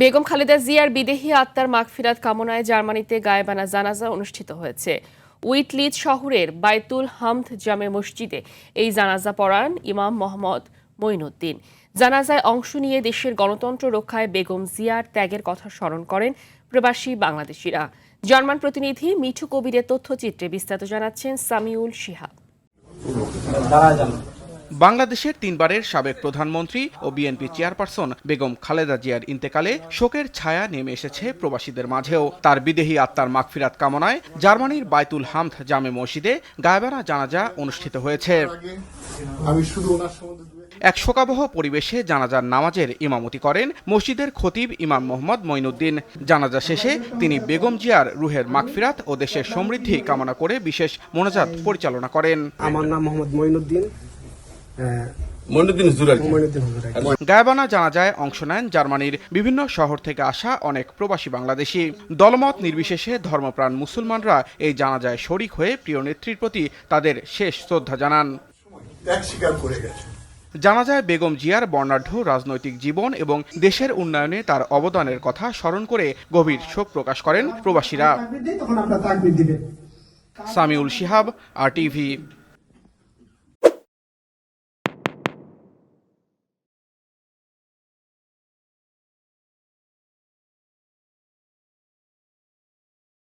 বেগম খালেদা জিয়ার বিদেহী আত্মার মাগফিরাত কামনায় জার্মানিতে গায়েবানা জানাজা অনুষ্ঠিত হয়েছে। উইটলিজ শহরের বাইতুল হামদ জামে মসজিদে এই জানাজা পড়ান ইমাম মোহাম্মদ মঈনুদ্দিন। জানাজায় অংশ নিয়ে দেশের গণতন্ত্র রক্ষায় বেগম জিয়ার ত্যাগের কথা স্মরণ করেন প্রবাসী বাংলাদেশিরা। জার্মান প্রতিনিধি মিঠু কবিরের তথ্যচিত্রে বিস্তারিত জানাচ্ছেন সামিউল শিহাব। বাংলাদেশের তিনবারের সাবেক প্রধানমন্ত্রী ও বিএনপি চেয়ারপারসন বেগম খালেদা জিয়ার ইন্তেকালে শোকের ছায়া নেমে এসেছে প্রবাসীদের মাঝেও। তার বিদেহী আত্মার মাগফিরাত কামনায় জার্মানির বাইতুল হামদ জামে মসজিদে গায়েবানা জানাজা অনুষ্ঠিত হয়েছে। এক শোকাবহ পরিবেশে জানাজার নামাজের ইমামতি করেন মসজিদের খতিব ইমাম মোহাম্মদ মঈনুদ্দিন। জানাজা শেষে তিনি বেগম জিয়ার রুহের মাগফিরাত ও দেশের সমৃদ্ধি কামনা করে বিশেষ মোনাজাত পরিচালনা করেন। আমার নাম মোহাম্মদ মঈনুদ্দিন। গায়েবানা জানাজায় অংশ নেন জার্মানির বিভিন্ন শহর থেকে আসা অনেক প্রবাসী বাংলাদেশি। দলমত নির্বিশেষে ধর্মপ্রাণ মুসলমানরা এই জানাজায় শরিক হয়ে প্রিয় নেত্রীর প্রতি তাদের শেষ শ্রদ্ধা জানান। জানাজায় বেগম জিয়ার বর্ণাঢ্য রাজনৈতিক জীবন এবং দেশের উন্নয়নে তার অবদানের কথা স্মরণ করে গভীর শোক প্রকাশ করেন প্রবাসীরা। সামিউল শিহাব, RTV।